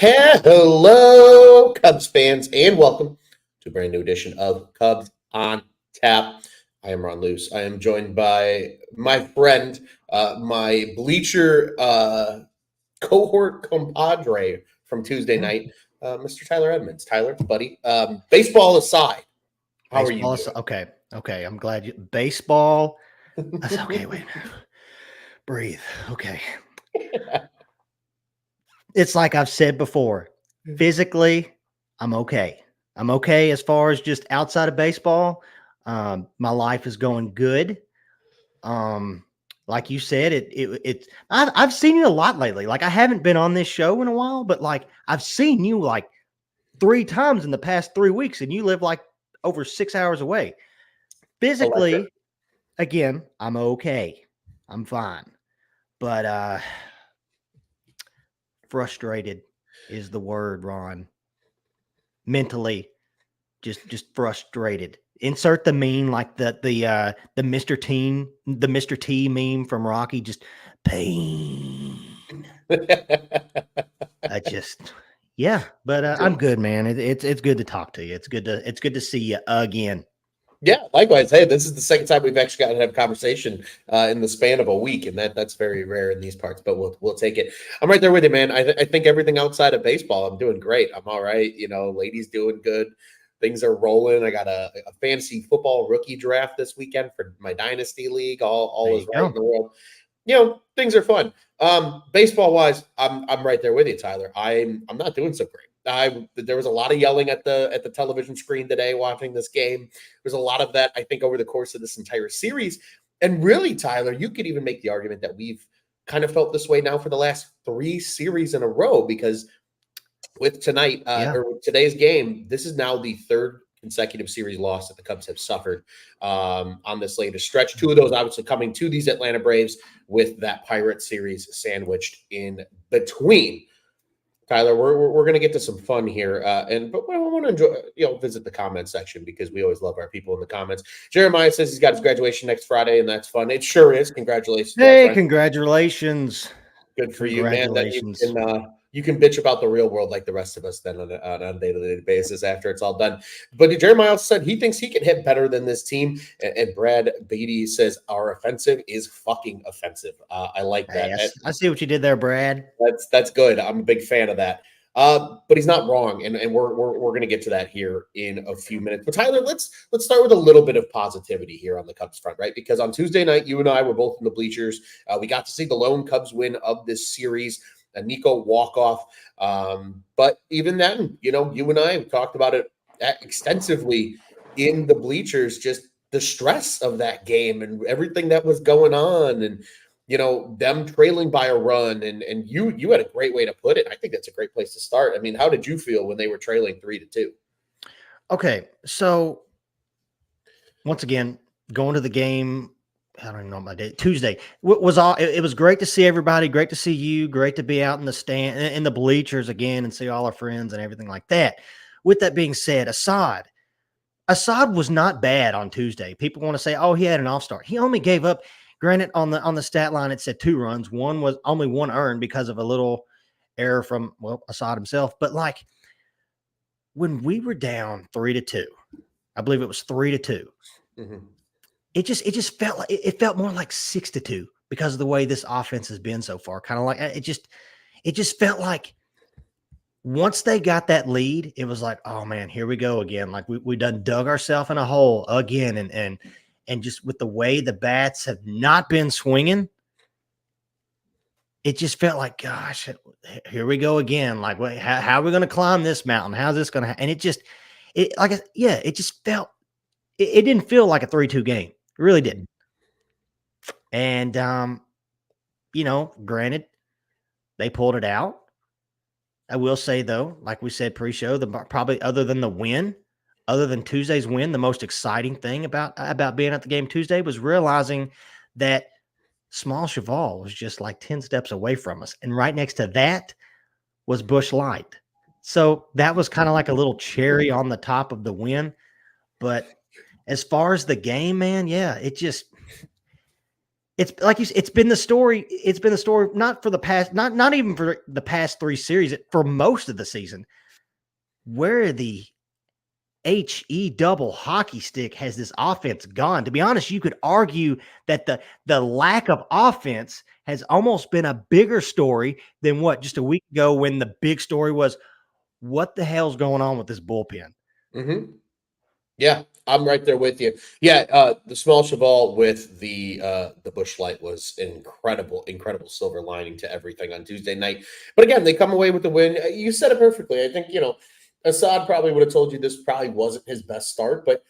Hello, Cubs fans, and welcome to a brand new edition of Cubs on Tap. I am Ron Luce. I am joined by my friend, my bleacher cohort compadre from Tuesday night, Mr. Tyler Edmonds. Tyler, buddy, baseball aside, how are you Baseball. doing? Okay. I'm glad you. Baseball. That's okay. Wait. Breathe. Okay. It's like I've said before. Physically, I'm okay. I'm okay as far as just outside of baseball. My life is going good. Like you said, I've seen you a lot lately. Like I haven't been on this show in a while, but like I've seen you like 3 times in the past 3 weeks, and you live like over 6 hours away. Electric. Physically, again, I'm okay. I'm fine. But frustrated is the word, Ron. Mentally, just frustrated. Insert the meme like the Mr. T meme from Rocky, just pain. I just yeah, but I'm good, man. It's good to talk to you. It's good to see you again. Yeah, likewise. Hey, this is the second time we've actually gotten to have a conversation in the span of a week, and that's very rare in these parts. But we'll take it. I'm right there with you, man. I think everything outside of baseball, I'm doing great. I'm all right. You know, ladies doing good. Things are rolling. I got a fantasy football rookie draft this weekend for my dynasty league. All There is you right in go. the world. You know, things are fun. Baseball wise, I'm right there with you, Tyler. I'm not doing so great. There was a lot of yelling at the television screen today watching this game. There's a lot of that, I think, over the course of this entire series. And really, Tyler, you could even make the argument that we've kind of felt this way now for the last 3 series in a row because with tonight Yeah. or with today's game, this is now the third consecutive series loss that the Cubs have suffered on this latest stretch. Two of those obviously coming to these Atlanta Braves with that Pirate series sandwiched in between. Tyler, we're going to get to some fun here, but I want to enjoy, visit the comment section because we always love our people in the comments. Jeremiah says he's got his graduation next Friday, and that's fun. It sure is. Congratulations, my Hey, friend. congratulations. Good for you, man. That Congratulations. you can bitch about the real world like the rest of us then on a day-to-day basis after it's all done. But Jeremiah also said he thinks he can hit better than this team. And Brad Beatty says our offensive is fucking offensive. I like Hey, that. I see what you did there, Brad. That's good. I'm a big fan of that. But he's not wrong, and we're going to get to that here in a few minutes. But Tyler, let's start with a little bit of positivity here on the Cubs front, right? Because on Tuesday night, you and I were both in the bleachers. We got to see the lone Cubs win of this series, a Nico walk-off. But even then, you and I have talked about it extensively in the bleachers, just the stress of that game and everything that was going on, and them trailing by a run, and you had a great way to put it. I think that's a great place to start. I mean, how did you feel when they were trailing 3-2? Okay, so once again, going to the game. I don't even know my day. Tuesday was all. It was great to see everybody. Great to see you. Great to be out in the stand, in the bleachers again, and see all our friends and everything like that. With that being said, Assad was not bad on Tuesday. People want to say, "Oh, he had an off start." He only gave up. Granted, on the stat line, it said 2 runs. One was only one earned because of a little error from Assad himself. But like when we were down 3-2, I believe it was 3-2. Mm-hmm. It just felt like it felt more like 6-2 because of the way this offense has been so far. Kind of like it just felt like once they got that lead, it was like, oh man, here we go again. Like we done dug ourselves in a hole again, and just with the way the bats have not been swinging, it just felt like, gosh, here we go again. Like, how are we going to climb this mountain? How's this going to? And it just felt. It didn't feel like a 3-2 game. It really didn't. And granted, they pulled it out. I will say though, like we said pre-show, probably other than Tuesday's win, the most exciting thing about being at the game Tuesday was realizing that Small Cheval was just like 10 steps away from us. And right next to that was Bush Light. So that was kind of like a little cherry on the top of the win. But as far as the game, man, yeah, It's like you said, it's been the story. It's been the story not for the past, not even for the past 3 series, for most of the season. Where the HE double hockey stick has this offense gone? To be honest, you could argue that the lack of offense has almost been a bigger story than what just a week ago, when the big story was, what the hell's going on with this bullpen? Mm-hmm. Yeah, I'm right there with you. Yeah, the small cheval with the Busch Light was incredible, incredible silver lining to everything on Tuesday night. But again, they come away with the win. You said it perfectly. I think, Assad probably would have told you this probably wasn't his best start, but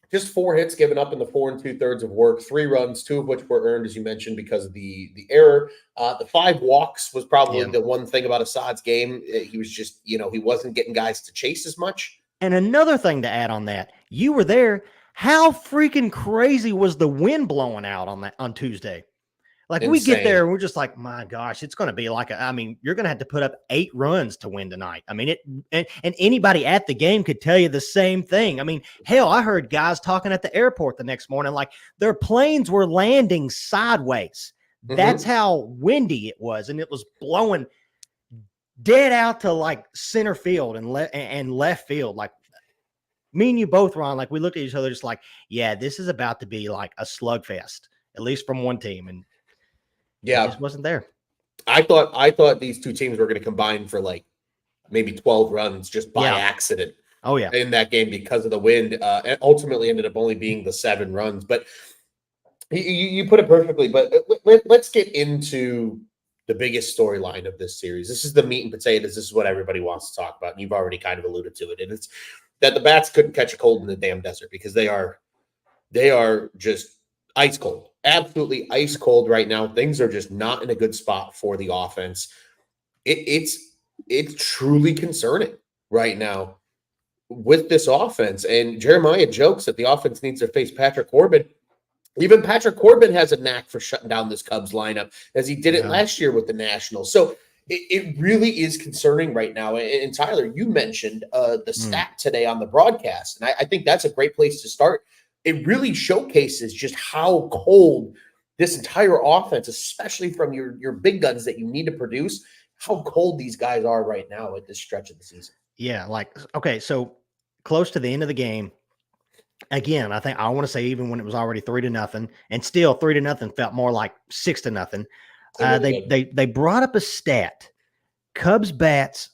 just 4 hits given up in the 4 2/3 of work, 3 runs, 2 of which were earned, as you mentioned, because of the error. The 5 walks was probably Yeah. the one thing about Assad's game. He was just, he wasn't getting guys to chase as much. And another thing to add on that, you were there. How freaking crazy was the wind blowing out on Tuesday? Like, we get there Insane. and we're just like, my gosh, it's going to be like you're going to have to put up 8 runs to win tonight. I mean, and anybody at the game could tell you the same thing. I mean, hell, I heard guys talking at the airport the next morning, like their planes were landing sideways. That's Mm-hmm. how windy it was. And it was blowing dead out to like center field and left field. Like, me and you both, Ron, like we looked at each other just like, yeah, this is about to be like a slugfest, at least from one team. And it Yeah, just wasn't there. I thought these two teams were going to combine for like maybe 12 runs just by Yeah. accident Oh, yeah. in that game because of the wind. And ultimately ended up only being the 7 runs. But you put it perfectly. But let's get into the biggest storyline of this series. This is the meat and potatoes. This is what everybody wants to talk about. And you've already kind of alluded to it. And it's that the bats couldn't catch a cold in the damn desert because they are just ice cold, absolutely ice cold right now. Things are just not in a good spot for the offense. It's truly concerning right now with this offense. And Jeremiah jokes that the offense needs to face Patrick Corbin. Even Patrick Corbin has a knack for shutting down this Cubs lineup, as he did it last year with the Nationals. So it really is concerning right now. And Tyler, you mentioned the stat today on the broadcast, and I think that's a great place to start. It really showcases just how cold this entire offense, especially from your big guns that you need to produce, how cold these guys are right now at this stretch of the season. Yeah. Like, okay, so close to the end of the game, again, I think I want to say even when it was already 3-0, and still 3-0 felt more like 6-0. They brought up a stat: Cubs bats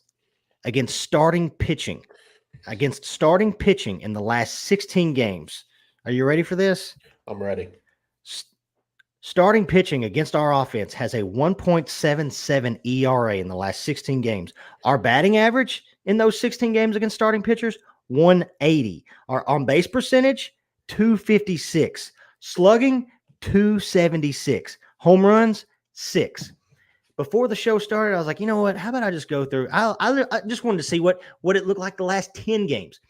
against starting pitching in the last 16 games. Are you ready for this? I'm ready. Starting pitching against our offense has a 1.77 ERA in the last 16 games. Our batting average in those 16 games against starting pitchers, 180. Our on base percentage, 256. Slugging, 276. Home runs, 6. Before the show started, I was like, you know what? How about I just go through? I just wanted to see what it looked like the last 10 games.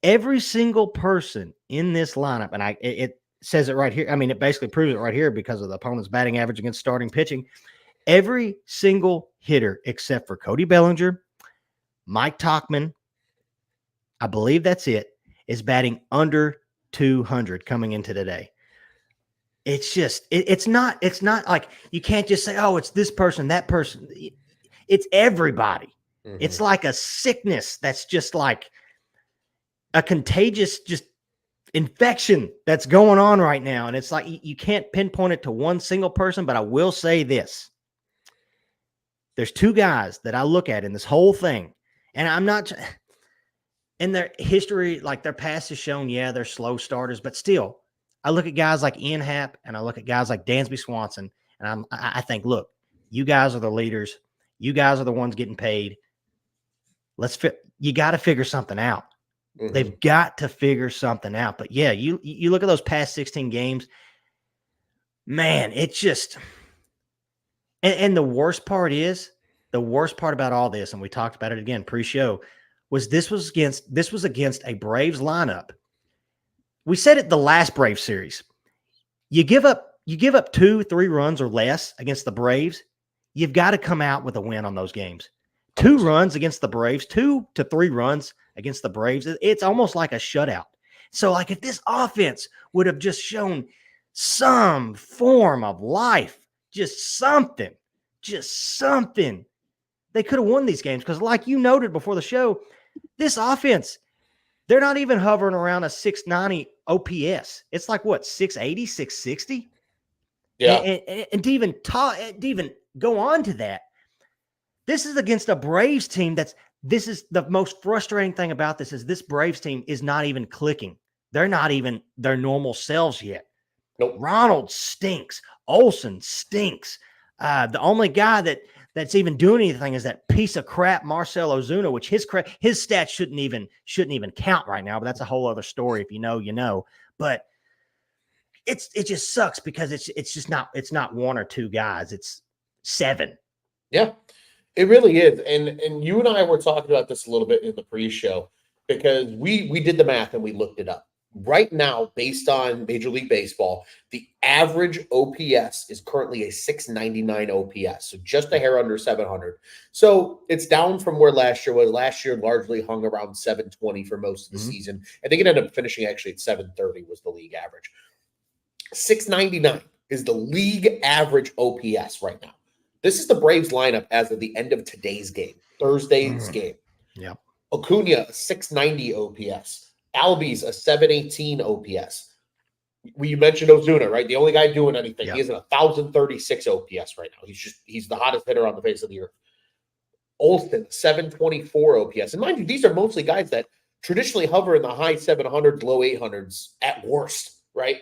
Every single person in this lineup, and it says it right here. I mean, it basically proves it right here because of the opponent's batting average against starting pitching. Every single hitter except for Cody Bellinger, Mike Tauchman, I believe that's it, is batting under 200 coming into today. It's just, it's not like you can't just say, oh, it's this person, that person. It's everybody. Mm-hmm. It's like a sickness that's just like a contagious just infection that's going on right now. And it's like you can't pinpoint it to one single person, but I will say this. There's 2 guys that I look at in this whole thing, and I'm not in their history, like their past has shown, yeah, they're slow starters, but still, I look at guys like Ian Happ and I look at guys like Dansby Swanson, and I think, look, you guys are the leaders. You guys are the ones getting paid. You got to figure something out. Mm-hmm. They've got to figure something out. But yeah, you look at those past 16 games, man, it's just, and the worst part about all this, and we talked about it again pre-show, was this was against a Braves lineup. We said it the last Braves series. You give up 2-3 runs or less against the Braves, you've got to come out with a win on those games. 2 runs against the Braves, 2 to 3 runs against the Braves, it's almost like a shutout. So, like, if this offense would have just shown some form of life, just something. They could have won these games because, like you noted before the show, this offense, they're not even hovering around a 690 OPS. It's like what, 680, 660? Yeah. And to even go on to that, this is against a Braves team this is the most frustrating thing about this is this Braves team is not even clicking. They're not even their normal selves yet. Nope. Ronald stinks. Olsen stinks. The only guy that's even doing anything is that piece of crap Marcell Ozuna, which his stats shouldn't even count right now. But that's a whole other story. If you know, you know. But it just sucks because it's not one or two guys. It's 7. Yeah, it really is. And you and I were talking about this a little bit in the pre-show because we did the math and we looked it up. Right now, based on Major League Baseball, the average OPS is currently a 699 OPS, so just a hair under 700. So it's down from where last year was. Last year largely hung around 720 for most of the season. I think it ended up finishing actually at 730 was the league average. 699 is the league average OPS right now. This is the Braves lineup as of the end of today's game, Thursday's game. Yeah. Acuna, 690 OPS. Albies, a 718 OPS. You mentioned Ozuna, right? The only guy doing anything. Yeah. He has a 1,036 OPS right now. He's the hottest hitter on the face of the earth. Olsen, 724 OPS. And mind you, these are mostly guys that traditionally hover in the high 700s, low 800s at worst, right?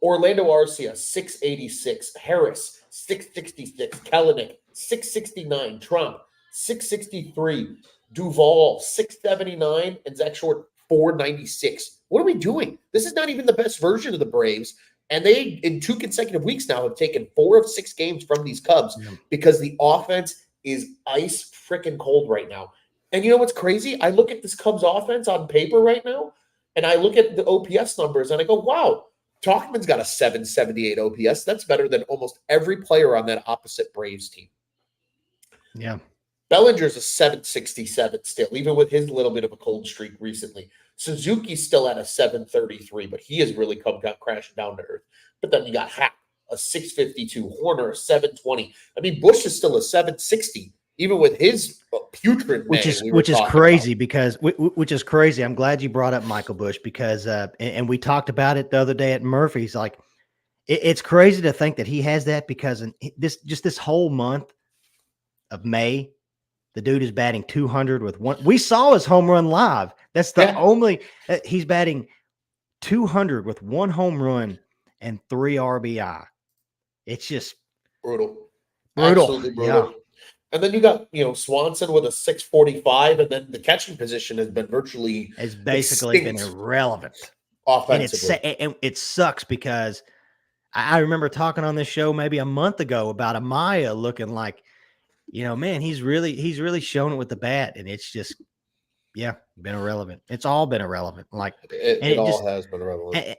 Orlando Arcia, 686. Harris, 666. Kelenic, 669. Trump, 663. Duvall, 679. And Zach Short, 496. What are we doing? This is not even the best version of the Braves. And they, in 2 consecutive weeks now, have taken 4 of 6 games from these Cubs because the offense is ice freaking cold right now. And you know what's crazy? I look at this Cubs offense on paper right now, and I look at the OPS numbers, and I go, wow, Talkman's got a 778 OPS. That's better than almost every player on that opposite Braves team. Yeah. Bellinger's a 767 still, even with his little bit of a cold streak recently. Suzuki's still at a 733, but he has really come crashing down to earth. But then you got Hack, a 652, Horner, a 720. I mean, Bush is still a 760, even with his putrid which is crazy because which is crazy. I'm glad you brought up Michael Bush because and we talked about it the other day at Murphy's. Like it's crazy to think that he has that because in this whole month of May, the dude is batting 200 with one. We saw his home run live. That's the only he's batting 200 with 1 home run and 3 RBI. It's just brutal. Absolutely brutal. Yeah. And then you got, Swanson with a 645, and then the catching position has been basically been irrelevant offensively. And it sucks because I remember talking on this show maybe a month ago about Amaya looking like, man, he's really shown it with the bat, and it's just, been irrelevant. It's all been irrelevant. Like it all has been irrelevant.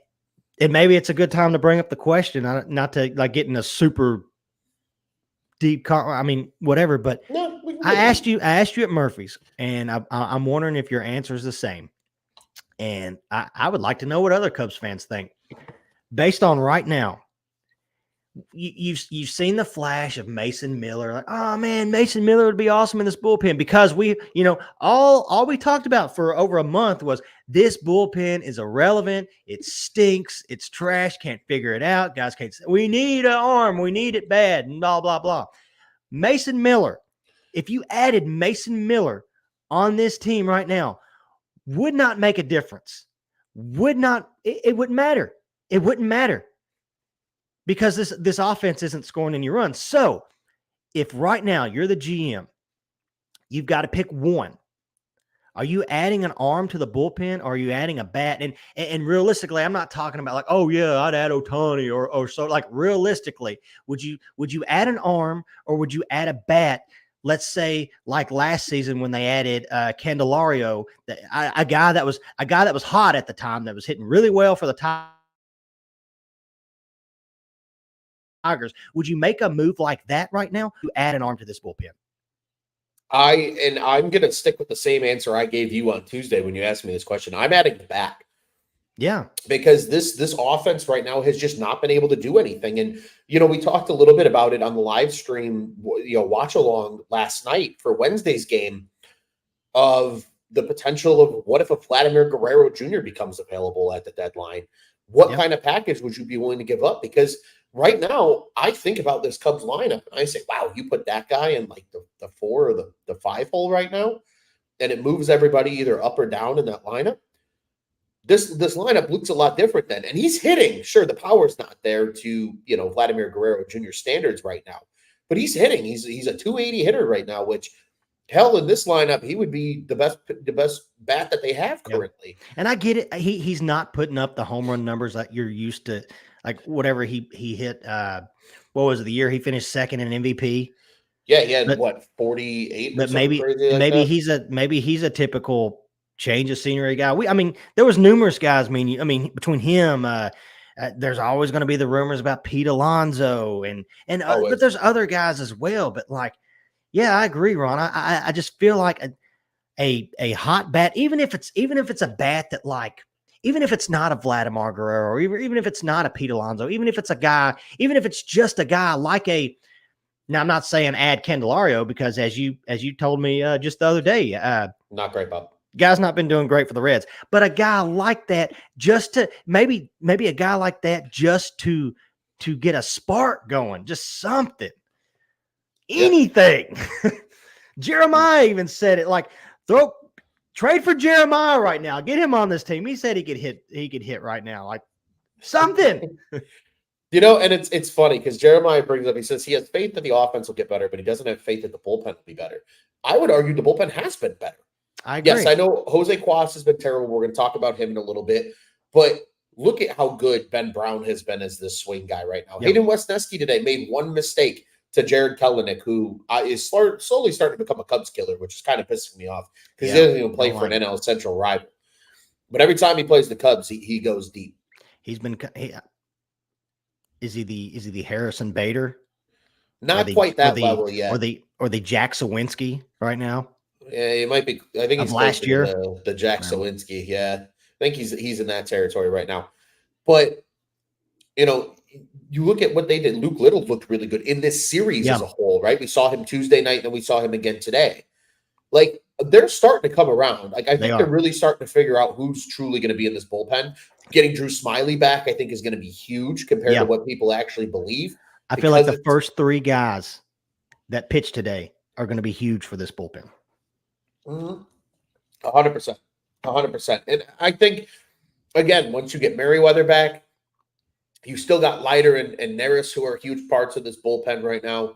And maybe it's a good time to bring up the question, not to like get in a super deep, whatever. But no, I asked you at Murphy's, and I'm wondering if your answer is the same. And I would like to know what other Cubs fans think, based on right now. You've seen the flash of Mason Miller, like, oh man, Mason Miller would be awesome in this bullpen because we, all we talked about for over a month was this bullpen is irrelevant, it stinks, it's trash, can't figure it out, guys can't. We need an arm, we need it bad, and blah blah blah. Mason Miller, if you added Mason Miller on this team right now, would not make a difference. It wouldn't matter. It wouldn't matter. Because this offense isn't scoring any runs. So if right now you're the GM, you've got to pick one. Are you adding an arm to the bullpen, or are you adding a bat? And realistically, I'm not talking about like, oh yeah, I'd add Ohtani or so. Like realistically, would you add an arm, or would you add a bat? Let's say like last season when they added Candelario, a guy that was hot at the time, that was hitting really well for the Tigers. Would you make a move like that right now to add an arm to this bullpen? I'm going to stick with the same answer I gave you on Tuesday when you asked me this question. I'm adding the bat. Yeah. because this offense right now has just not been able to do anything. And we talked a little bit about it on the live stream, watch along last night for Wednesday's game, of the potential of what if a Vladimir Guerrero Jr. becomes available at the deadline? What Yep. kind of package would you be willing to give up? Because right now, I think about this Cubs lineup and I say, wow, you put that guy in like the 4 or the 5 hole right now, and it moves everybody either up or down in that lineup. This lineup looks a lot different then. And he's hitting. Sure, the power's not there to, Vladimir Guerrero Jr. standards right now, but he's hitting. He's a 280 hitter right now, which hell, in this lineup, he would be the best bat that they have currently. And I get it. He's not putting up the home run numbers that you're used to, like whatever he hit. What was it, the year he finished second in MVP? Yeah, he had 48 or but something crazy like that? maybe he's a typical change of scenery guy. There was numerous guys. Between him, there's always going to be the rumors about Pete Alonso and but there's other guys as well. But yeah, I agree, Ron. I just feel like a hot bat, even if it's a bat that even if it's not a Vladimir Guerrero, or even if it's not a Pete Alonso, even if it's just a guy like now I'm not saying add Candelario, because as you told me just the other day, not great, Bob. Guy's not been doing great for the Reds, but a guy like that, just to maybe a guy like that, just to get a spark going, just something, anything. Jeremiah even said it, like, trade for Jeremiah right now. Get him on this team. He said he could hit right now, like something. And it's funny because Jeremiah brings up, he says he has faith that the offense will get better, but he doesn't have faith that the bullpen will be better. I would argue the bullpen has been better. I agree. Yes, I know Jose Cuas has been terrible. We're going to talk about him in a little bit, but look at how good Ben Brown has been as this swing guy right now. Yep. Hayden Wesneski today made one mistake to Jared Kelenic, who is slowly starting to become a Cubs killer, which is kind of pissing me off because he doesn't even play for an NL Central rival. But every time he plays the Cubs, he goes deep. He's been. Is he the Harrison Bader? Not quite that level yet. Or the Jack Sawinski right now. Yeah, he might be. I think he's last year. The Jack Sawinski. Yeah, I think he's in that territory right now. But you look at what they did. Luke Little looked really good in this series as a whole, right? We saw him Tuesday night, and then we saw him again today. Like, they're starting to come around. Like, I think they're really starting to figure out who's truly going to be in this bullpen. Getting Drew Smiley back, I think, is going to be huge compared to what people actually believe. I feel like the first 3 guys that pitched today are going to be huge for this bullpen. 100%. 100%. And I think, again, once you get Merriweather back, you still got Leiter and Neris, who are huge parts of this bullpen right now.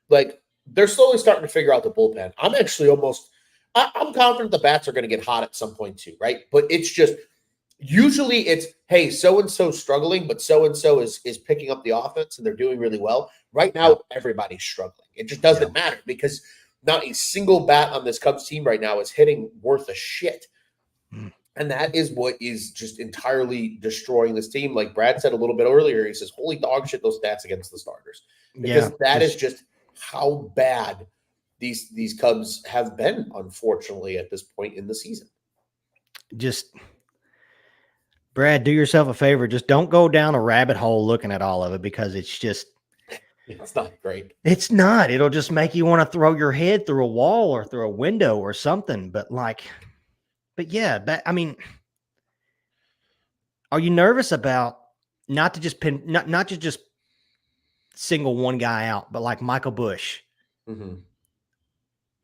Like, they're slowly starting to figure out the bullpen. I'm actually I'm confident the bats are going to get hot at some point too, right? But it's just, usually it's, hey, so-and-so struggling, but so-and-so is picking up the offense and they're doing really well. Right now, everybody's struggling. It just doesn't matter because not a single bat on this Cubs team right now is hitting worth a shit. And that is what is just entirely destroying this team. Like Brad said a little bit earlier, he says, holy dog shit, those stats against the starters. Because that is just how bad these Cubs have been, unfortunately, at this point in the season. Just, Brad, do yourself a favor. Just don't go down a rabbit hole looking at all of it, because it's not great. It's not. It'll just make you want to throw your head through a wall or through a window or something. But yeah, are you nervous about not to just single one guy out, but like Michael Busch? Mm-hmm.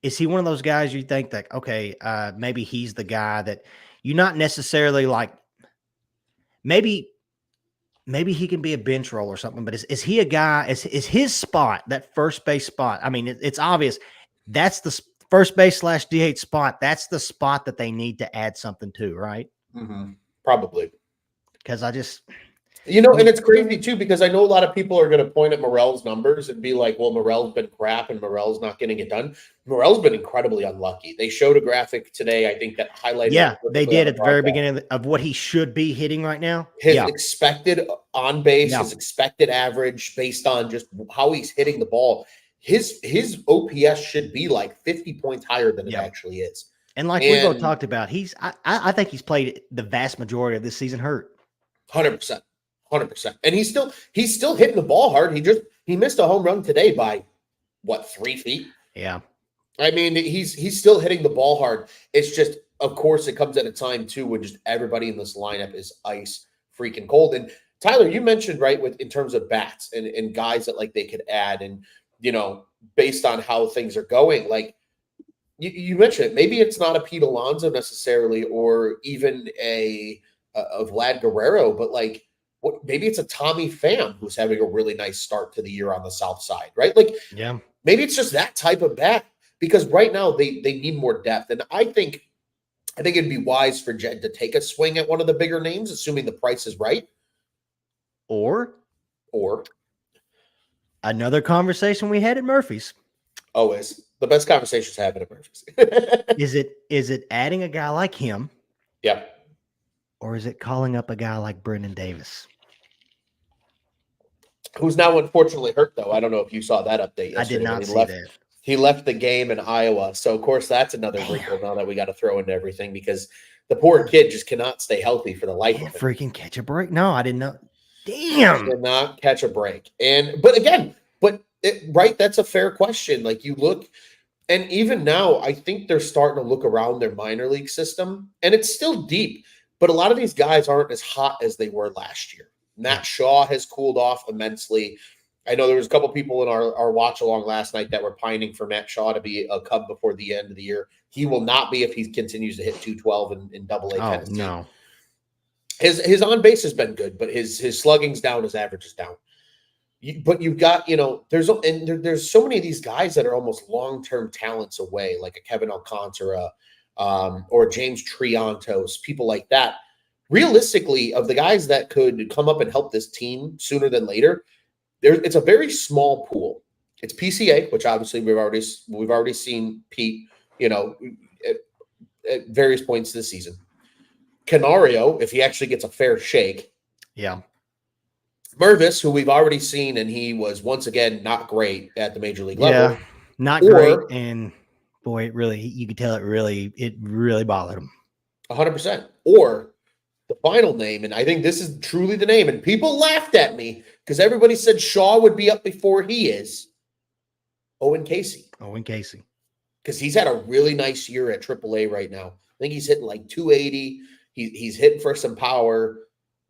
Is he one of those guys you think that, okay, maybe he's the guy that you not necessarily like, maybe he can be a bench role or something, but is he a guy, is his spot, that first base spot? I mean, it's obvious that's the first base / DH spot. That's the spot that they need to add something to, right? Mm-hmm. Probably. Because I just... and it's crazy too, because I know a lot of people are going to point at Morel's numbers and be like, well, Morel's been crap and Morel's not getting it done. Morel's been incredibly unlucky. They showed a graphic today, I think, that highlighted. Yeah, they did at the very beginning of what he should be hitting right now. His expected on base, his expected average based on just how he's hitting the ball. His OPS should be like 50 points higher than it actually is. And like we've all talked about, I think he's played the vast majority of this season hurt. 100%. 100%. And he's still hitting the ball hard. He missed a home run today by what, 3 feet? Yeah. I mean, he's still hitting the ball hard. It's just, of course, it comes at a time too when just everybody in this lineup is ice freaking cold. And Tyler, you mentioned, right, in terms of bats and guys that like they could add, and based on how things are going, like you mentioned it, maybe it's not a Pete Alonso necessarily, or even a Vlad Guerrero, but like maybe it's a Tommy Pham who's having a really nice start to the year on the South Side, right? Like, yeah, maybe it's just that type of bat, because right now they need more depth. And I think it'd be wise for Jed to take a swing at one of the bigger names, assuming the price is right. Or another conversation we had at Murphy's. Always the best conversations happen at Murphy's. Is it adding a guy like him? Yeah. Or is it calling up a guy like Brendan Davis? Who's now unfortunately hurt, though. I don't know if you saw that update yesterday. I did not see that. He left the game in Iowa. So, of course, that's another wrinkle now that we got to throw into everything, because the poor kid just cannot stay healthy for the life of it. Freaking catch a break. No, I didn't know. Damn. Cannot catch a break. Right, that's a fair question. Like, you look, and even now, I think they're starting to look around their minor league system, and it's still deep, but a lot of these guys aren't as hot as they were last year. Matt Shaw has cooled off immensely. I know there was a couple people in our watch along last night that were pining for Matt Shaw to be a Cub before the end of the year. He will not be if he continues to hit 212 in Double A. Oh, no. His on base has been good, but his slugging's down, his average is down. But you've got, there's so many of these guys that are almost long-term talents away, like a Kevin Alcantara or James Triantos, people like that. Realistically, of the guys that could come up and help this team sooner than later, it's a very small pool. It's PCA, which obviously we've already seen Pete, at various points this season. Canario, if he actually gets a fair shake. Yeah. Mervis, who we've already seen, and he was once again not great at the major league level. Yeah, not great, and boy, you could tell it really bothered him. 100%. Or the final name, and I think this is truly the name, and people laughed at me because everybody said Shaw would be up before he is. Owen Casey. Because he's had a really nice year at AAA right now. I think he's hitting like 280. He's hitting for some power.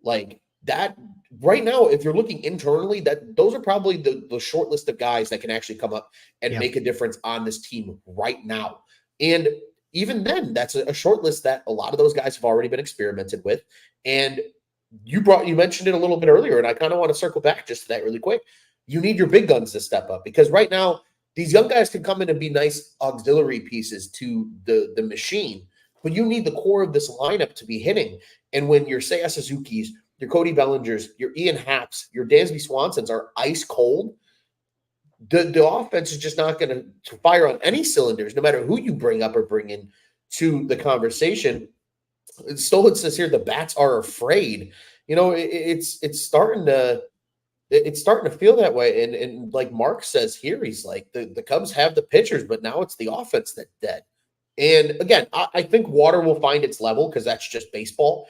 Like that right now, if you're looking internally, those are probably the short list of guys that can actually come up and make a difference on this team right now. And even then, that's a short list that a lot of those guys have already been experimented with. And you mentioned it a little bit earlier, and I kind of want to circle back just to that really quick. You need your big guns to step up, because right now these young guys can come in and be nice auxiliary pieces to the machine, but you need the core of this lineup to be hitting. And when your Seiya Suzuki's, your Cody Bellingers, your Ian Happs, your Dansby Swansons are ice cold, the offense is just not going to fire on any cylinders, no matter who you bring up or bring in to the conversation. Stolen says here the bats are afraid. It's starting to feel that way. And like Mark says here, he's like, the Cubs have the pitchers, but now it's the offense that's dead. And again, I think water will find its level, because that's just baseball.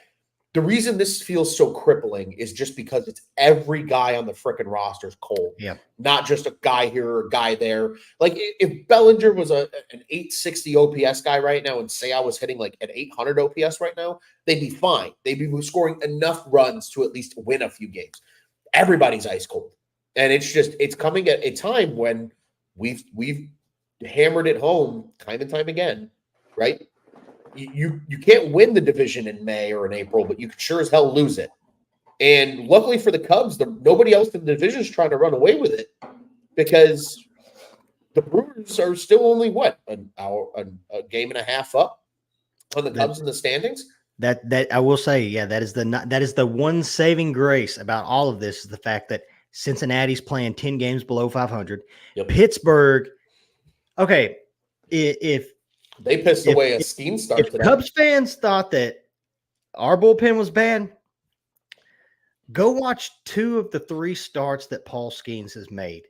The reason this feels so crippling is just because it's every guy on the frickin' roster is cold. Yeah. Not just a guy here or a guy there. Like, if Bellinger was an 860 OPS guy right now, and say I was hitting like an 800 OPS right now, they'd be fine. They'd be scoring enough runs to at least win a few games. Everybody's ice cold. And it's coming at a time when we've hammered it home time and time again, right? You can't win the division in May or in April, but you can sure as hell lose it. And luckily for the Cubs, nobody else in the division is trying to run away with it, because the Brewers are still only a game and a half up on the Cubs in the standings. That I will say, that is the one saving grace about all of this, is the fact that Cincinnati's playing 10 games below 500. Yep. Pittsburgh, okay, if they pissed away a steam start today. If Cubs fans thought that our bullpen was bad, go watch 2 of the 3 starts that Paul Skeens has made.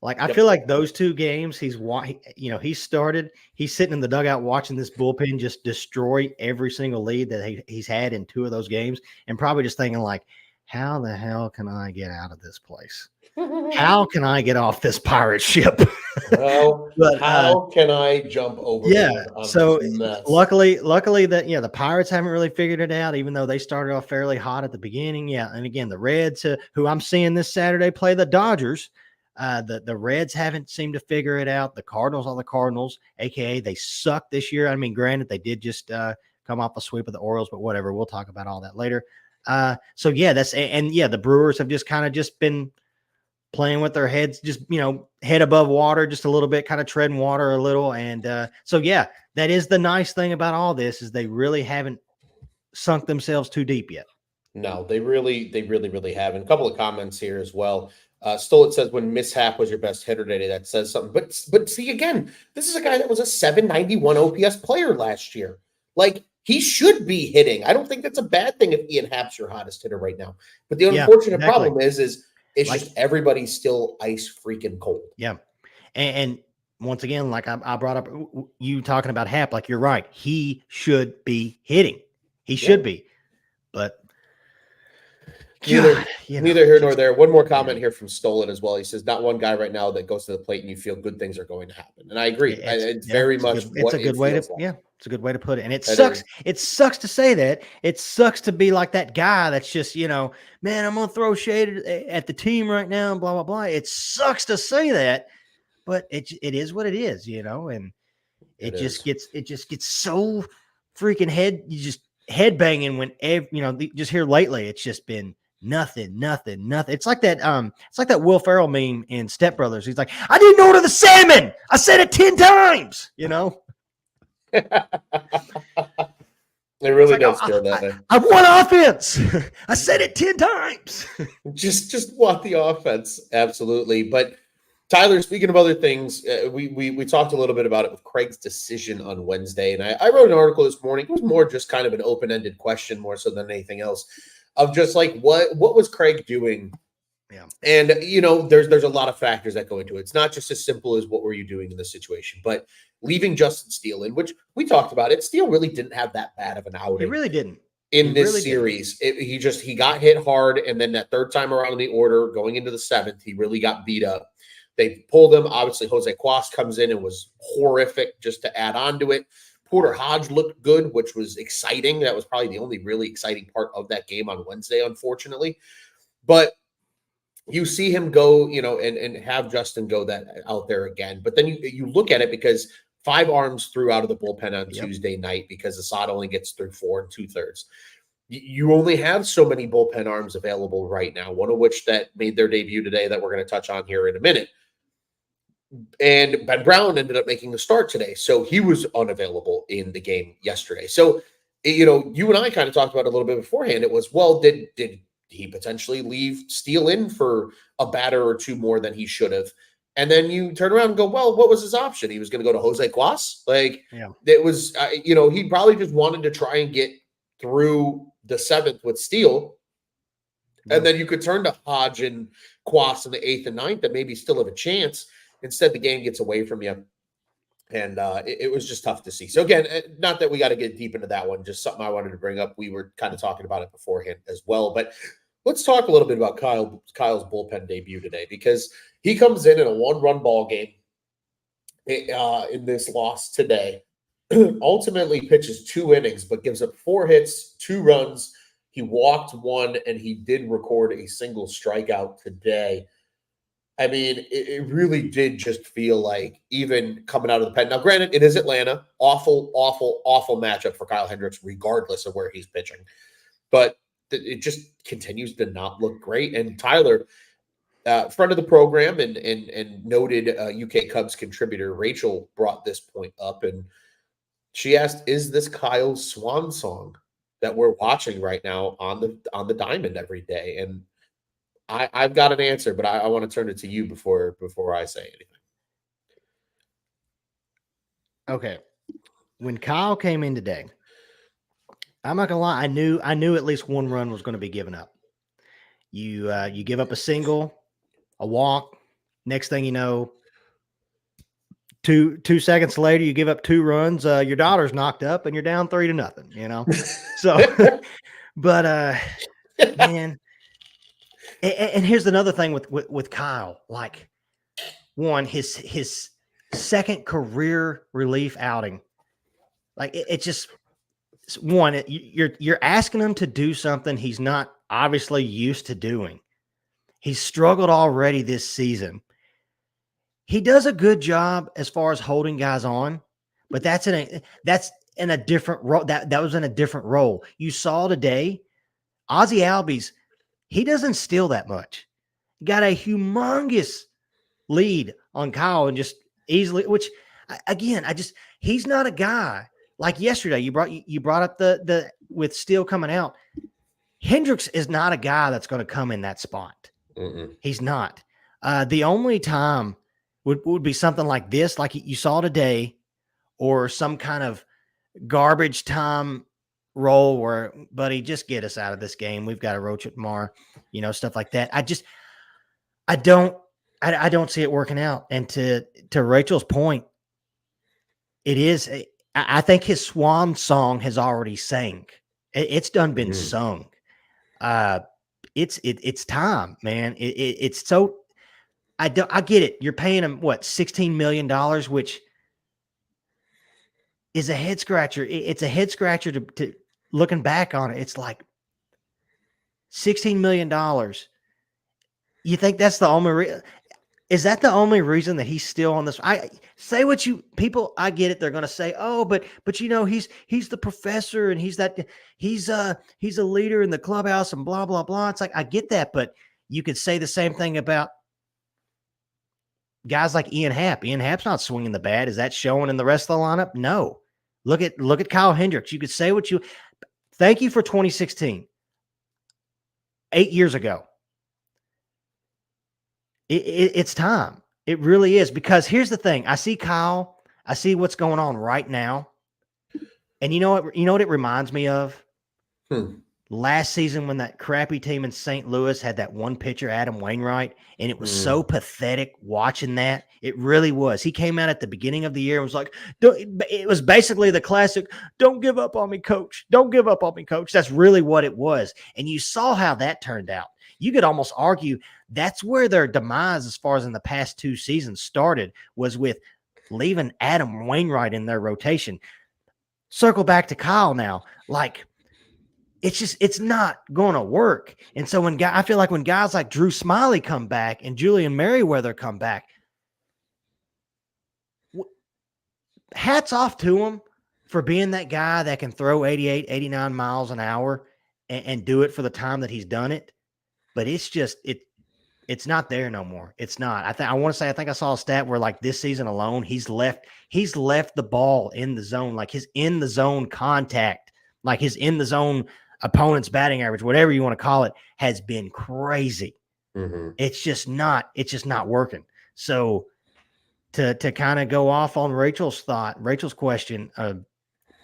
Like, I Yep. feel like those 2 games, he's sitting in the dugout watching this bullpen just destroy every single lead that he's had in 2 of those games, and probably just thinking like, how the hell can I get out of this place? How can I get off this pirate ship? Well, But how can I jump yeah, overboard on this so mess? luckily that the Pirates haven't really figured it out, even though they started off fairly hot at the beginning. Yeah, and again, the Reds, who I'm seeing this Saturday play the Dodgers, the Reds haven't seemed to figure it out. The Cardinals are the Cardinals, aka they suck this year. I mean, granted, they did just come off a sweep of the Orioles, but whatever. We'll talk about all that later. So yeah, the Brewers have just kind of just been playing with their heads, just, head above water, just a little bit, kind of treading water a little. And so, yeah, that is the nice thing about all this is they really haven't sunk themselves too deep yet. No, they really haven't. A couple of comments here as well. Stolet says when mishap was your best hitter today, that says something. But see again, this is a guy that was a 791 OPS player last year. Like he should be hitting. I don't think that's a bad thing if Ian Happ's your hottest hitter right now. But the Yeah, unfortunate exactly. problem is it's Like, just everybody's still ice freaking cold. yeah. And once again, like I brought up you talking about Hap, like you're right. He should be hitting. He Yeah. should be. But Neither, God, neither here nor just, there. One more yeah. comment here from Stolen as well. He says, "Not one guy right now that goes to the plate and you feel good things are going to happen." And I agree. It's very much It's what a it good way to feels like. it's a good way to put it. And it That sucks. is, It sucks to say that. It sucks to be like that guy that's just, man, I'm gonna throw shade at the team right now and blah blah blah. It sucks to say that, but it is what it is, and it is. it just gets so freaking you just head banging when just here lately it's just been nothing, nothing, nothing. It's like that Will Ferrell meme in Step Brothers. He's like, I didn't order the salmon. I said it 10 times, It really It's like does feel that way. I want offense. I said it 10 times. Just want the offense, absolutely. But Tyler, speaking of other things, we talked a little bit about it with Craig's decision on Wednesday, and I wrote an article this morning. It was more just kind of an open ended question, more so than anything else, of just like what was Craig doing. Yeah. And there's a lot of factors that go into it. It's not just as simple as what were you doing in this situation, but leaving Justin Steele in, which we talked about it. Steele really didn't have that bad of an He outing really didn't. in this series. He got hit hard, and then that third time around in the order, going into the seventh, he really got beat up. They pulled him. Obviously, Jose Quas comes in and was horrific just to add on to it. Porter Hodge looked good, which was exciting. That was probably the only really exciting part of that game on Wednesday, unfortunately. But you see him go, and have Justin go that out there again. But then you look at it because 5 arms threw out of the bullpen on Tuesday night because Assad only gets through 4 2/3. You only have so many bullpen arms available right now, one of which that made their debut today that we're going to touch on here in a minute. And Ben Brown ended up making the start today. So he was unavailable in the game yesterday. So, you and I kind of talked about it a little bit beforehand. It was, well, did he potentially leave Steele in for a batter or two more than he should have? And then you turn around and go, well, what was his option? He was going to go to Jose Quas. Like, it was, he probably just wanted to try and get through the seventh with Steele. And then you could turn to Hodge and Quas in the 8th and 9th that maybe still have a chance. Instead, the game gets away from you. And it was just tough to see. So, again, not that we got to get deep into that one, just something I wanted to bring up. We were kind of talking about it beforehand as well. But let's talk a little bit about Kyle's bullpen debut today, because he comes in a 1-run ball game in this loss today, ultimately pitches 2 innings, but gives up 4 hits, 2 runs. He walked 1, and he did record a single strikeout today. I mean, it really did just feel like, even coming out of the pen. Now, granted, it is Atlanta. Awful, awful, awful matchup for Kyle Hendricks, regardless of where he's pitching. But it just continues to not look great. And Tyler, friend of the program and noted UK Cubs contributor, Rachel brought this point up, and she asked, "Is this Kyle's swan song that we're watching right now on the diamond every day?" And I've got an answer, but I want to turn it to you before I say anything. Okay. When Kyle came in today, I'm not gonna lie, I knew at least 1 run was going to be given up. You give up a single, a walk, Next thing you know, two seconds later, you give up 2 runs. Your daughter's knocked up, and you're down 3-0. You know, so. But man, and here's another thing with Kyle. Like, one, his second career relief outing. Like it just one. You're asking him to do something he's not obviously used to doing. He's struggled already this season. He does a good job as far as holding guys on, but that's in a different role. That was in a different role. You saw today, Ozzie Albies, he doesn't steal that much. Got a humongous lead on Kyle and just easily, which again, he's not a guy like yesterday. You brought up the with Steele coming out. Hendricks is not a guy that's going to come in that spot. Mm-mm. He's not. The only time would be something like this, like you saw today, or some kind of garbage time role where, buddy, just get us out of this game. We've got to roach it tomorrow, stuff like that. I don't see it working out. And to Rachel's point, I think his swan song has already sang. It's done been sung. It's time, man. It's so, I get it. You're paying him what, $16 million, which is a head scratcher. It's a head scratcher to looking back on it. It's like $16 million. You think that's the only is that the only reason that he's still on this? I say what people, I get it. They're going to say, oh, but he's the professor and he's a leader in the clubhouse and blah, blah, blah. It's like, I get that, but you could say the same thing about guys like Ian Happ. Ian Happ's not swinging the bat. Is that showing in the rest of the lineup? No. Look at Kyle Hendricks. You could say thank you for 2016, 8 years ago. It's time. It really is, because here's the thing. I see Kyle. I see what's going on right now. And you know what it reminds me of? Last season when that crappy team in St. Louis had that one pitcher, Adam Wainwright, and it was so pathetic watching that. It really was. He came out at the beginning of the year and was like, it was basically the classic, don't give up on me, coach. Don't give up on me, coach. That's really what it was. And you saw how that turned out. You could almost argue that's where their demise, as far as in the past 2 seasons, started, was with leaving Adam Wainwright in their rotation. Circle back to Kyle now. Like, it's not going to work. And so I feel like when guys like Drew Smiley come back and Julian Merriweather come back, hats off to him for being that guy that can throw 88, 89 miles an hour and do it for the time that he's done it. But it's not there no more. It's not. I think I saw a stat where, like, this season alone, he's left the ball in the zone, like his in the zone contact, like his in the zone opponent's batting average, whatever you want to call it, has been crazy. It's just not working. So to kind of go off on Rachel's question,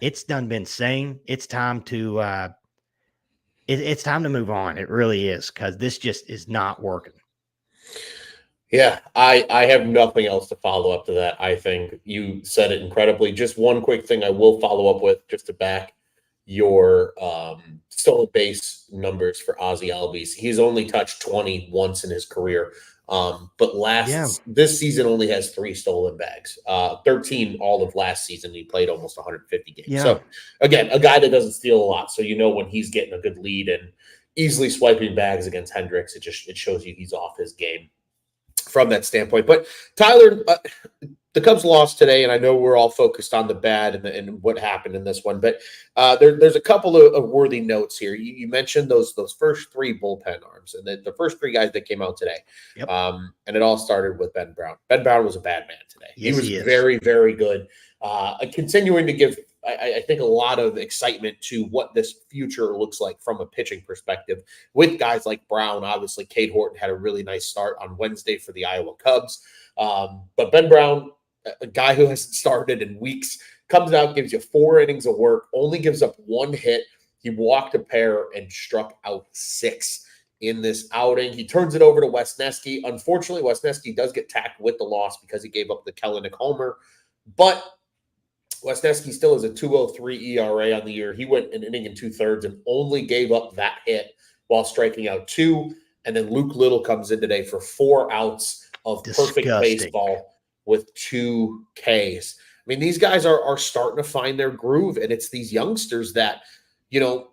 it's done been saying it's time to it's time to move on. It really is, because this just is not working. Yeah, I have nothing else to follow up to that. I think you said it incredibly. Just one quick thing I will follow up with, just to back your stolen base numbers for Ozzie Albies. He's only touched 20 once in his career. But this season only has 3 stolen bags, 13 all of last season. He played almost 150 games. Yeah. So again, a guy that doesn't steal a lot. So, when he's getting a good lead and easily swiping bags against Hendricks, it shows you he's off his game from that standpoint. But Tyler, the Cubs lost today, and I know we're all focused on the bad and what happened in this one, but there's a couple of worthy notes here. You mentioned those first 3 bullpen arms, and the first 3 guys that came out today. Yep. And it all started with Ben Brown. Ben Brown was a bad man today. Yes, he was very, very good. Continuing to give, I think, a lot of excitement to what this future looks like from a pitching perspective with guys like Brown. Obviously, Cade Horton had a really nice start on Wednesday for the Iowa Cubs. But Ben Brown, a guy who hasn't started in weeks, comes out, gives you 4 innings of work, only gives up 1 hit. He walked a pair and struck out 6 in this outing. He turns it over to Wesneski. Unfortunately, Wesneski does get tacked with the loss because he gave up the Kellenic homer. But Wesneski still has a 2.03 ERA on the year. He went an inning and 2/3 and only gave up that hit while striking out 2. And then Luke Little comes in today for 4 outs of perfect baseball with 2 Ks. I mean, these guys are starting to find their groove, and it's these youngsters that,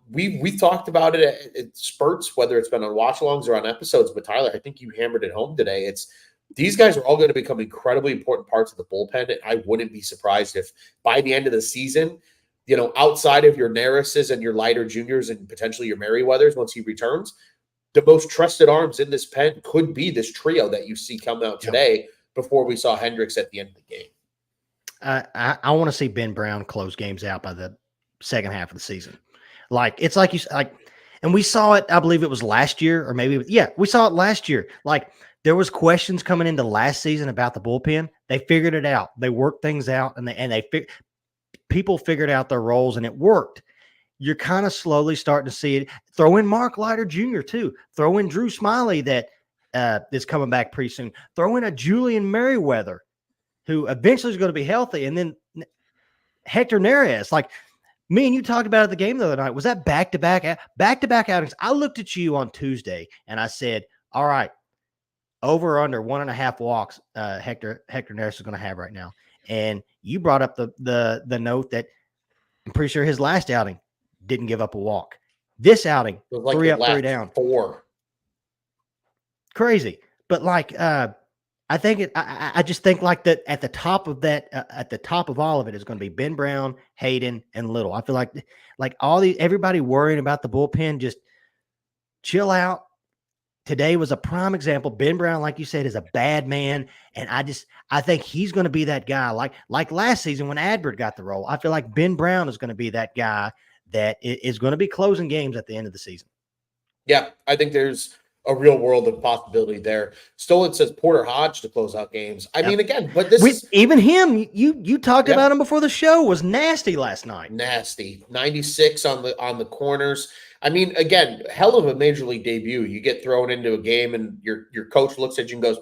we've talked about it at spurts, whether it's been on watch-alongs or on episodes. But Tyler, I think you hammered it home today. These guys are all going to become incredibly important parts of the bullpen. And I wouldn't be surprised if by the end of the season, outside of your Narises and your Leiter Juniors and potentially your Merriweathers once he returns, the most trusted arms in this pen could be this trio that you see come out today before we saw Hendricks at the end of the game. I want to see Ben Brown close games out by the second half of the season. It's like and we saw it, I believe it was last year, or maybe, we saw it last year. There was questions coming into last season about the bullpen. They figured it out. They worked things out, and people figured out their roles, and it worked. You're kind of slowly starting to see it. Throw in Mark Leiter Jr. too. Throw in Drew Smiley that is coming back pretty soon. Throw in a Julian Merriweather, who eventually is going to be healthy, and then Hector Neris. Me and you talked about it at the game the other night. Was that back-to-back outings? I looked at you on Tuesday, and I said, all right, over or under 1.5 walks Hector Neris is going to have right now. And you brought up the note that I'm pretty sure his last outing didn't give up a walk. This outing, 3 up, 3 down. 4. Crazy. But I think I just think that at the top of that, at the top of all of it is going to be Ben Brown, Hayden, and Little. I feel like everybody worrying about the bullpen, just chill out. Today was a prime example. Ben Brown, like you said, is a bad man, and I think he's going to be that guy. Like last season when Adbert got the role, I feel like Ben Brown is going to be that guy that is going to be closing games at the end of the season. Yeah, I think there's a real world of possibility there. Stolen says Porter Hodge to close out games. I mean, again, but even him. You talked about him before the show. Was nasty last night. Nasty. 96 on the corners. I mean, again, hell of a major league debut. You get thrown into a game, and your coach looks at you and goes,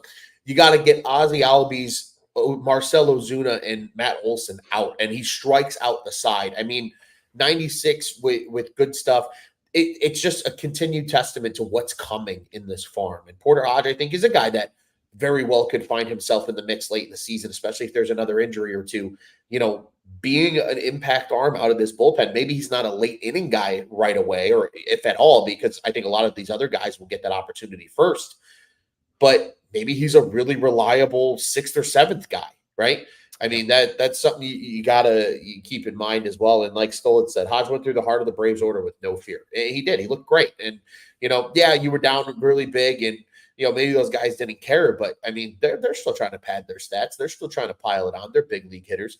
"You got to get Ozzy Albies, Marcell Ozuna, and Matt Olson out," and he strikes out the side. I mean, 96 with good stuff. It's just a continued testament to what's coming in this farm. And Porter Hodge, I think, is a guy that very well could find himself in the mix late in the season, especially if there's another injury or two. Being an impact arm out of this bullpen. Maybe he's not a late inning guy right away, or if at all, because I think a lot of these other guys will get that opportunity first. But maybe he's a really reliable 6th or 7th guy, right? I mean, that's something you gotta keep in mind as well. And like Stolen said, Hodge went through the heart of the Braves order with no fear. And he did. He looked great. And you were down really big, and maybe those guys didn't care, but I mean, they're still trying to pad their stats. They're still trying to pile it on. They're big league hitters.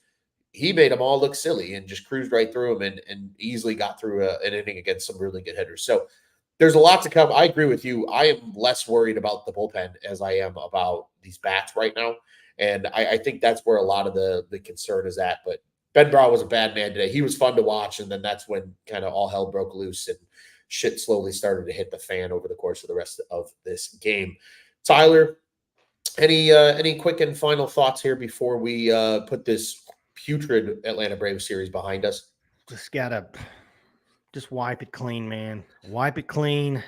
He made them all look silly and just cruised right through them and easily got through an inning against some really good hitters. So there's a lot to come. I agree with you. I am less worried about the bullpen as I am about these bats right now. And I think that's where a lot of the concern is at. But Ben Brown was a bad man today. He was fun to watch. And then that's when kind of all hell broke loose and shit slowly started to hit the fan over the course of the rest of this game. Tyler, any quick and final thoughts here before we put this putrid Atlanta Braves series behind us? Just wipe it clean, man. Wipe it clean.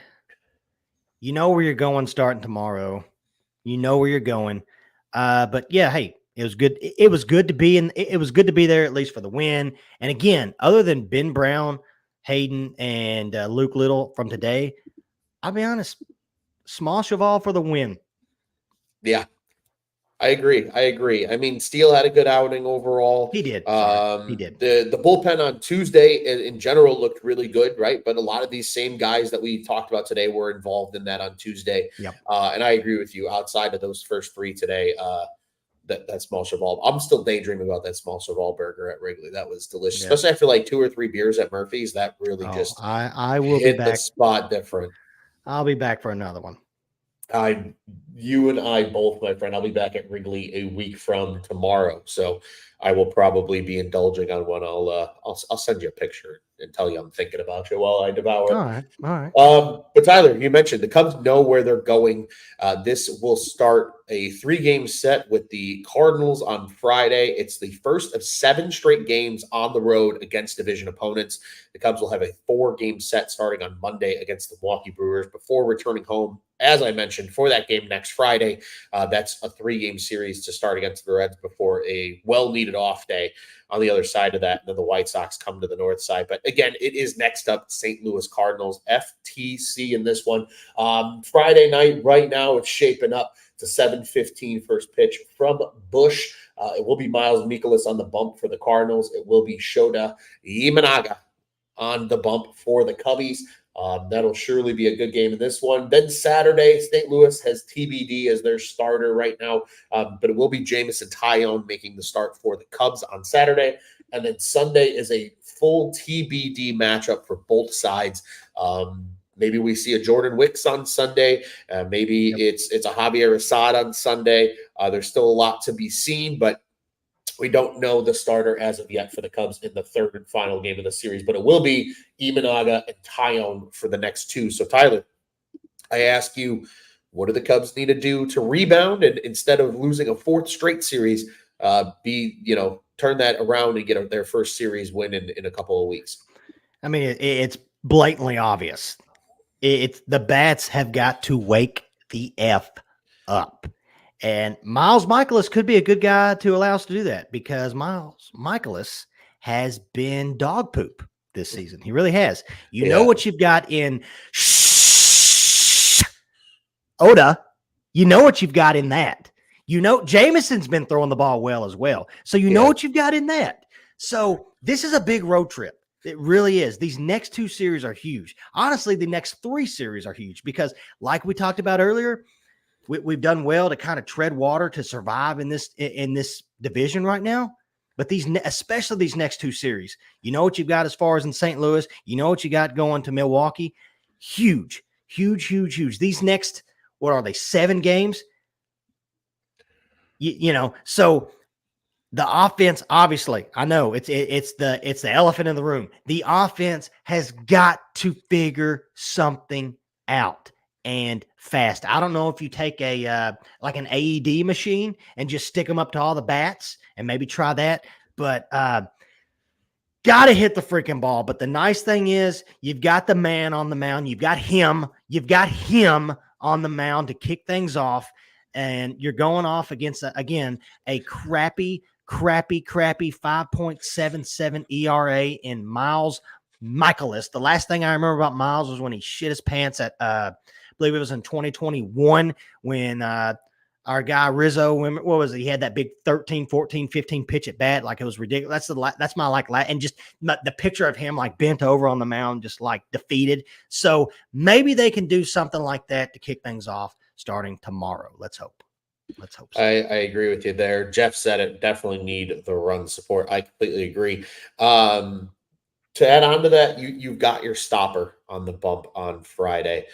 You know where you're going starting tomorrow. You know where you're going. But yeah, hey, it was good. It was good to be it was good to be there at least for the win. And again, other than Ben Brown, Hayden, and Luke Little from today, I'll be honest, small cheval for the win. Yeah, I agree. I mean, Steele had a good outing overall. He did. He did. The bullpen on Tuesday in general looked really good, right? But a lot of these same guys that we talked about today were involved in that on Tuesday. Yep. And I agree with you. Outside of those first 3 today, that small cheval, I'm still daydreaming about that small cheval burger at Wrigley. That was delicious, especially after like 2 or 3 beers at Murphy's. That really I will hit be back. The spot different. I'll be back for another one. You and I both, my friend. I'll be back at Wrigley a week from tomorrow, so I will probably be indulging on one. I'll send you a picture and tell you I'm thinking about you while I devour All it. right. All right. But Tyler, you mentioned the Cubs know where they're going. This will start a 3-game set with the Cardinals on Friday. It's the first of 7 straight games on the road against division opponents. The Cubs will have a 4-game set starting on Monday against the Milwaukee Brewers before returning home, as I mentioned, for that game next Friday. That's a 3-game series to start against the Reds before a well-needed off day on the other side of that. And then the White Sox come to the north side. But again, it is next up St. Louis Cardinals, FTC in this one. Friday night, right now, it's shaping up to 7:15 first pitch from Busch. It will be Miles Mikolas on the bump for the Cardinals. It will be Shota Imanaga on the bump for the Cubbies. That'll surely be a good game in this one. Then Saturday, St. Louis has TBD as their starter right now, but it will be Jamison Tyone making the start for the Cubs on Saturday. And then Sunday is a full TBD matchup for both sides. Maybe we see a Jordan Wicks on Sunday. Maybe it's a Javier Assad on Sunday. There's still a lot to be seen, but we don't know the starter as of yet for the Cubs in the third and final game of the series, but it will be Imanaga and Tyone for the next 2. So, Tyler, I ask you, what do the Cubs need to do to rebound and instead of losing a 4th straight series, turn that around and get their first series win in a couple of weeks? I mean, it's blatantly obvious. It's the bats have got to wake the F up. And Miles Mikolas could be a good guy to allow us to do that because Miles Mikolas has been dog poop this season. He really has. You know what you've got in Oda. You know what you've got in that. You know Jameson's been throwing the ball well as well. So you know what you've got in that. So this is a big road trip. It really is. These next 2 series are huge. Honestly, the next 3 series are huge because like we talked about earlier, we've done well to kind of tread water to survive in this division right now. But especially these next 2 series, you know what you've got as far as in St. Louis, you know what you got going to Milwaukee. Huge, huge, huge, huge. These next, what are they, 7 games? So the offense, obviously, I know it's the elephant in the room. The offense has got to figure something out. And fast. I don't know if you take an AED machine and just stick them up to all the bats and maybe try that, but got to hit the freaking ball. But the nice thing is you've got the man on the mound. You've got him on the mound to kick things off, and you're going off against, a crappy 5.77 ERA in Miles Mikolas. The last thing I remember about Miles was when he shit his pants at I believe it was in 2021 when our guy Rizzo, what was it? He had that big 13, 14, 15 pitch at bat. Like it was ridiculous. That's my and just the picture of him like bent over on the mound, just like defeated. So maybe they can do something like that to kick things off starting tomorrow. Let's hope. So. I agree with you there. Jeff said it, definitely need the run support. I completely agree. To add on to that, you've got your stopper on the bump on Friday.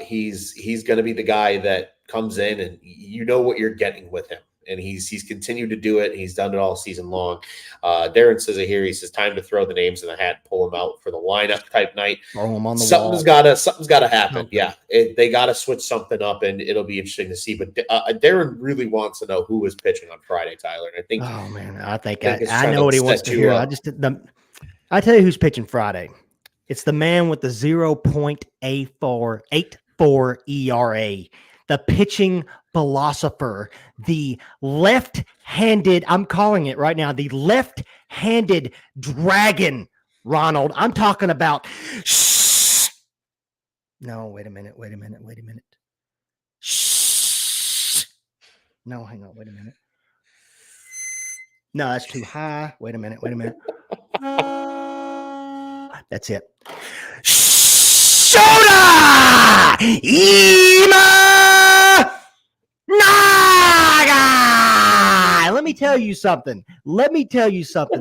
He's going to be the guy that comes in, and you know what you're getting with him. And he's continued to do it. He's done it all season long. Darren says it here. He says time to throw the names in the hat, pull them out for the lineup type night. Throw them on the something's got to happen. Okay. Yeah, they got to switch something up, and it'll be interesting to see. But Darren really wants to know who is pitching on Friday, Tyler. And I think. Oh man, I know what he wants to hear. I tell you who's pitching Friday. It's the man with the 0.84 ERA, the pitching philosopher, the left-handed, I'm calling it right now, the left-handed dragon, Ronald. I'm talking about. No, wait a minute. No, hang on, wait a minute. No, that's too high. Wait a minute. That's it. Shota Imanaga! Let me tell you something,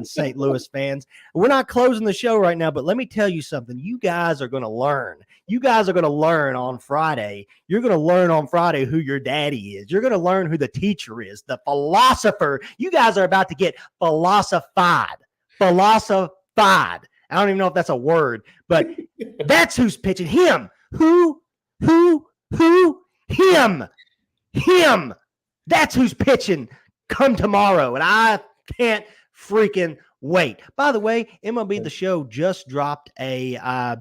St. Louis fans. We're not closing the show right now, but let me tell you something. You guys are going to learn. You guys are going to learn on Friday. You're going to learn on Friday who your daddy is. You're going to learn who the teacher is, the philosopher. You guys are about to get philosophized I don't even know if that's a word, but that's who's pitching. Him. Who? Him. That's who's pitching come tomorrow. And I can't freaking wait. By the way, MLB The Show just dropped a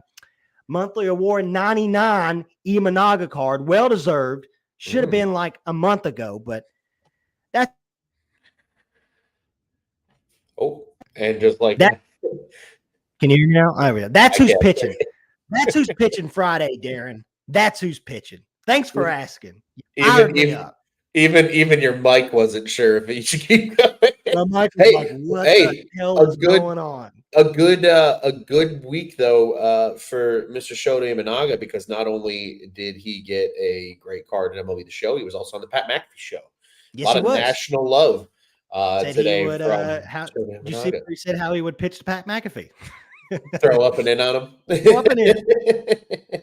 monthly award 99 Imanaga card. Well deserved. Should have been like a month ago, but that's. Oh, and just like that. Can you hear me now? Oh, yeah. That's who's pitching. That's who's pitching Friday, Darren. That's who's pitching. Thanks for asking. Even your mic wasn't sure if you should keep going. The mic was like, what the hell is going on? A good week though for Mr. Shota Imanaga, because not only did he get a great card in MLB The Show, he was also on the Pat McAfee show. Yes, a lot of national love today. Would, did you see he said how he would pitch to Pat McAfee? Throw up and in on him. Up and in.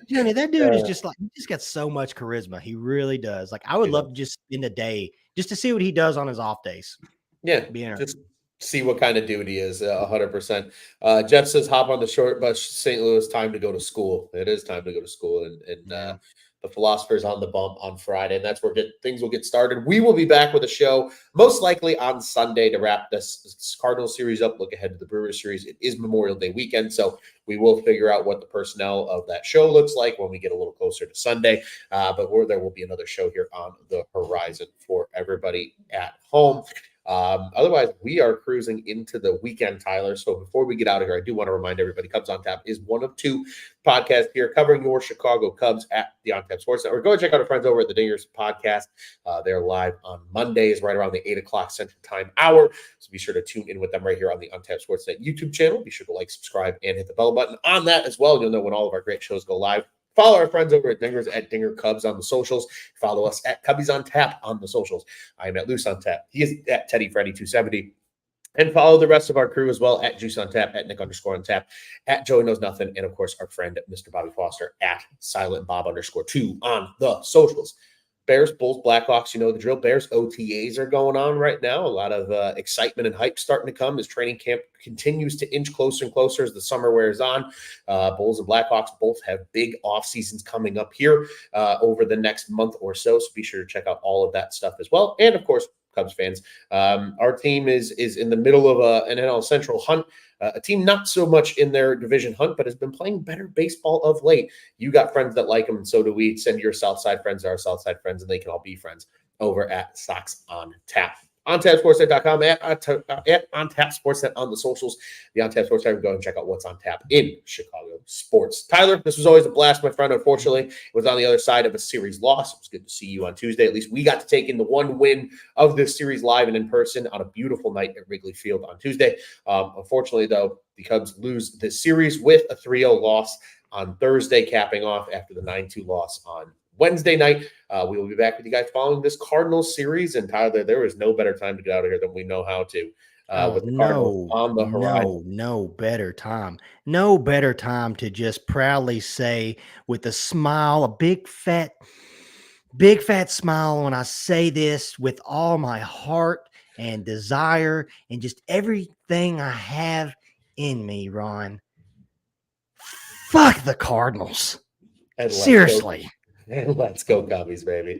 Johnny, that dude is just like, he just got so much charisma. He really does. Like, I would love to just spend a day just to see what he does on his off days. Yeah, just see what kind of dude he is. 100%. Jeff says, hop on the short bus, St. Louis. Time to go to school. It is time to go to school, and the Philosopher's on the bump on Friday, and that's where things will get started. We will be back with a show most likely on Sunday to wrap this Cardinals series up, look ahead to the Brewers series. It is Memorial Day weekend, so we will figure out what the personnel of that show looks like when we get a little closer to Sunday, but there will be another show here on the horizon for everybody at home. Otherwise, we are cruising into the weekend, Tyler. So before we get out of here, I do want to remind everybody, Cubs on Tap is one of two podcasts here covering your Chicago Cubs at the On Tap Sports Network. Go and check out our friends over at the Dingers podcast. They're live on Mondays, right around the 8 o'clock Central Time hour. So be sure to tune in with them right here on the On Tap Sports Net YouTube channel. Be sure to like, subscribe, and hit the bell button on that as well. You'll know when all of our great shows go live. Follow our friends over at Dingers at Dinger Cubs on the socials. Follow us at Cubbies on Tap on the socials. I am at Loose on Tap. He is at Teddy Freddy 270. And follow the rest of our crew as well at Juice on Tap, at Nick_on Tap, at Joey Knows Nothing, and of course our friend Mr. Bobby Foster at Silent Bob_2 on the socials. Bears, Bulls, Blackhawks, you know the drill. Bears OTAs are going on right now. A lot of excitement and hype starting to come as training camp continues to inch closer and closer as the summer wears on. Bulls and Blackhawks both have big off seasons coming up here over the next month or so. So be sure to check out all of that stuff as well. And of course, Cubs fans, our team is in the middle of an NL Central hunt. A team not so much in their division hunt, but has been playing better baseball of late. You got friends that like them, and so do we. Send your Southside friends to our Southside friends, and they can all be friends over at Sox on Tap. OnTapSportsNet.com, at OnTapSportsNet on the socials. The OnTap Sports Network, go and check out what's on tap in Chicago sports. Tyler, this was always a blast, my friend. Unfortunately, it was on the other side of a series loss. It was good to see you on Tuesday. At least we got to take in the one win of this series live and in person on a beautiful night at Wrigley Field on Tuesday. Unfortunately, though, the Cubs lose this series with a 3-0 loss on Thursday, capping off after the 9-2 loss on Wednesday night. We will be back with you guys following this Cardinals series. And Tyler, there is no better time to get out of here than we know how to. With the Cardinals on the horizon. No better time. No better time to just proudly say with a smile, a big fat smile when I say this with all my heart and desire and just everything I have in me, Ron. Fuck the Cardinals. Seriously. And let's go, Cubbies, baby.